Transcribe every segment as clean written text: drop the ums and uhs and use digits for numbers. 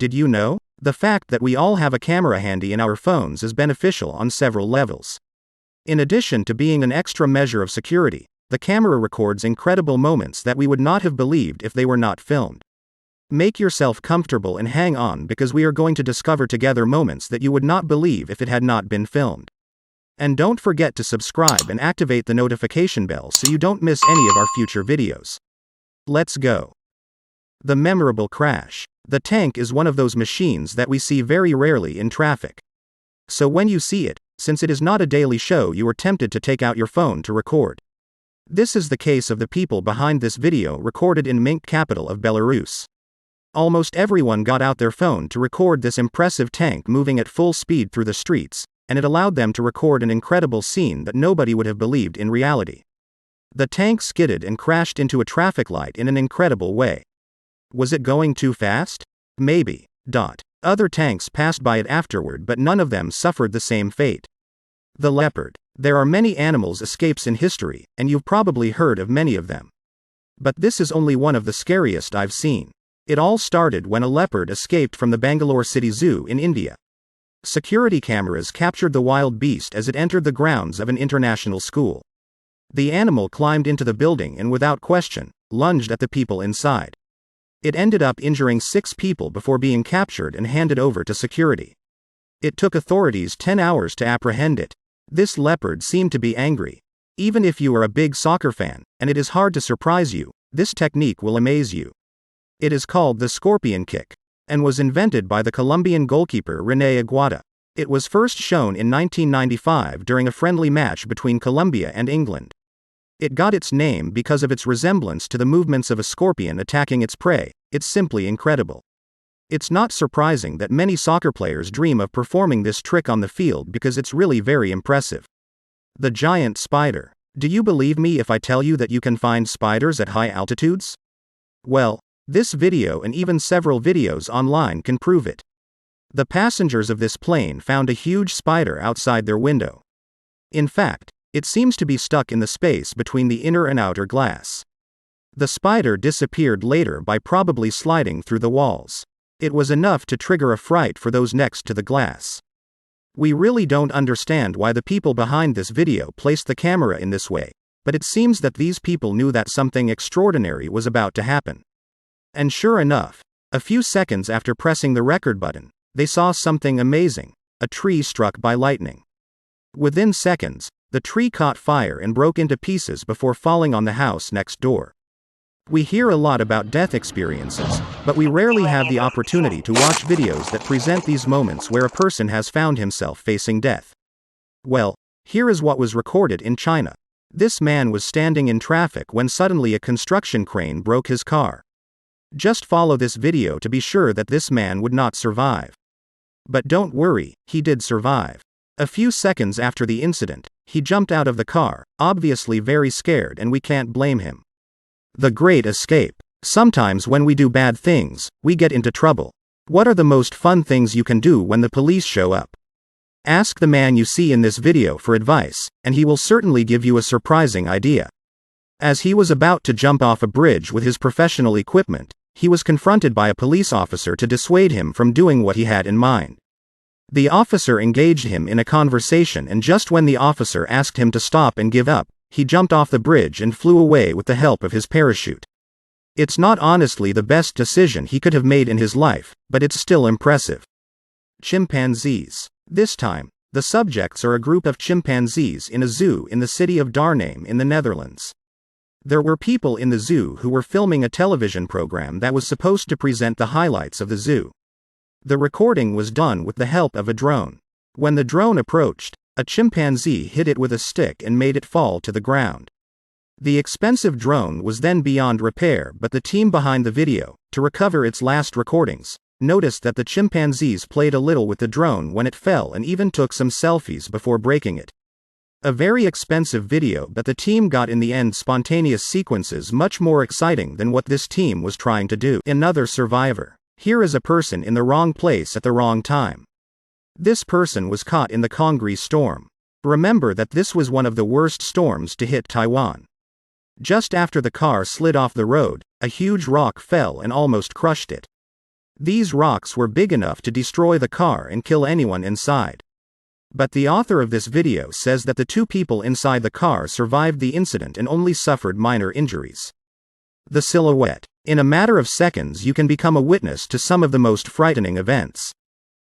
Did you know? The fact that we all have a camera handy in our phones is beneficial on several levels. In addition to being an extra measure of security, the camera records incredible moments that we would not have believed if they were not filmed. Make yourself comfortable and hang on, because we are going to discover together moments that you would not believe if it had not been filmed. And don't forget to subscribe and activate the notification bell so you don't miss any of our future videos. Let's go. The memorable crash. The tank is one of those machines that we see very rarely in traffic. So when you see it, since it is not a daily show, you are tempted to take out your phone to record. This is the case of the people behind this video, recorded in Minsk, capital of Belarus. Almost everyone got out their phone to record this impressive tank moving at full speed through the streets, and it allowed them to record an incredible scene that nobody would have believed in reality. The tank skidded and crashed into a traffic light in an incredible way. Was it going too fast? Maybe. Other tanks passed by it afterward, but none of them suffered the same fate. The leopard. There are many animals escapes in history, and you've probably heard of many of them. But this is only one of the scariest I've seen. It all started when a leopard escaped from the Bangalore City Zoo in India. Security cameras captured the wild beast as it entered the grounds of an international school. The animal climbed into the building and, without question, lunged at the people inside. It ended up injuring 6 people before being captured and handed over to security. It took authorities 10 hours to apprehend it. This leopard seemed to be angry. Even if you are a big soccer fan, and it is hard to surprise you, this technique will amaze you. It is called the scorpion kick, and was invented by the Colombian goalkeeper René Aguada. It was first shown in 1995 during a friendly match between Colombia and England. It got its name because of its resemblance to the movements of a scorpion attacking its prey. It's simply incredible. It's not surprising that many soccer players dream of performing this trick on the field, because it's really very impressive. The giant spider. Do you believe me if I tell you that you can find spiders at high altitudes? Well, this video and even several videos online can prove it. The passengers of this plane found a huge spider outside their window. In fact, it seems to be stuck in the space between the inner and outer glass. The spider disappeared later by probably sliding through the walls. It was enough to trigger a fright for those next to the glass. We really don't understand why the people behind this video placed the camera in this way, but it seems that these people knew that something extraordinary was about to happen. And sure enough, a few seconds after pressing the record button, they saw something amazing: a tree struck by lightning. Within seconds, the tree caught fire and broke into pieces before falling on the house next door. We hear a lot about death experiences, but we rarely have the opportunity to watch videos that present these moments where a person has found himself facing death. Well, here is what was recorded in China. This man was standing in traffic when suddenly a construction crane broke his car. Just follow this video to be sure that this man would not survive. But don't worry, he did survive. A few seconds after the incident, he jumped out of the car, obviously very scared, and we can't blame him. The great escape. Sometimes when we do bad things, we get into trouble. What are the most fun things you can do when the police show up? Ask the man you see in this video for advice, and he will certainly give you a surprising idea. As he was about to jump off a bridge with his professional equipment, he was confronted by a police officer to dissuade him from doing what he had in mind. The officer engaged him in a conversation, and just when the officer asked him to stop and give up, he jumped off the bridge and flew away with the help of his parachute. It's not honestly the best decision he could have made in his life, but it's still impressive. Chimpanzees. This time, the subjects are a group of chimpanzees in a zoo in the city of Darname in the Netherlands. There were people in the zoo who were filming a television program that was supposed to present the highlights of the zoo. The recording was done with the help of a drone. When the drone approached, a chimpanzee hit it with a stick and made it fall to the ground. The expensive drone was then beyond repair, but the team behind the video, to recover its last recordings, noticed that the chimpanzees played a little with the drone when it fell and even took some selfies before breaking it. A very expensive video, but the team got in the end spontaneous sequences much more exciting than what this team was trying to do. Another survivor. Here is a person in the wrong place at the wrong time. This person was caught in the Congress storm. Remember that this was one of the worst storms to hit Taiwan. Just after the car slid off the road, a huge rock fell and almost crushed it. These rocks were big enough to destroy the car and kill anyone inside. But the author of this video says that the two people inside the car survived the incident and only suffered minor injuries. The silhouette. In a matter of seconds, you can become a witness to some of the most frightening events.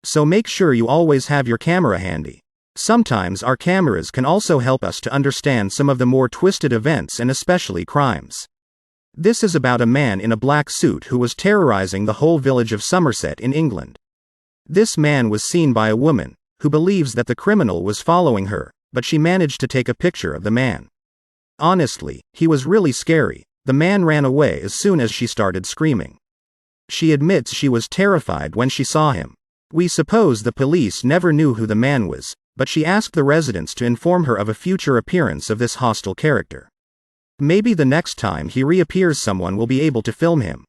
So make sure you always have your camera handy. Sometimes our cameras can also help us to understand some of the more twisted events and especially crimes. This is about a man in a black suit who was terrorizing the whole village of Somerset in England. This man was seen by a woman, who believes that the criminal was following her, but she managed to take a picture of the man. Honestly, he was really scary. The man ran away as soon as she started screaming. She admits she was terrified when she saw him. We suppose the police never knew who the man was, but she asked the residents to inform her of a future appearance of this hostile character. Maybe the next time he reappears, someone will be able to film him.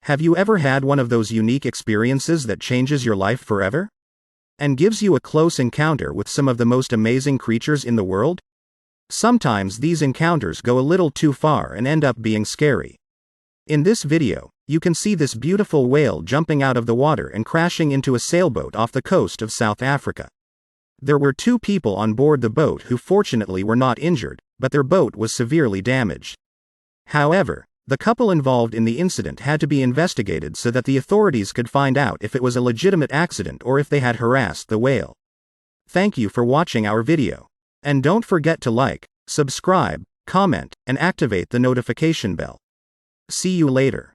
Have you ever had one of those unique experiences that changes your life forever? And gives you a close encounter with some of the most amazing creatures in the world? Sometimes these encounters go a little too far and end up being scary. In this video, you can see this beautiful whale jumping out of the water and crashing into a sailboat off the coast of South Africa. There were 2 people on board the boat who fortunately were not injured, but their boat was severely damaged. However, the couple involved in the incident had to be investigated so that the authorities could find out if it was a legitimate accident or if they had harassed the whale. Thank you for watching our video. And don't forget to like, subscribe, comment, and activate the notification bell. See you later.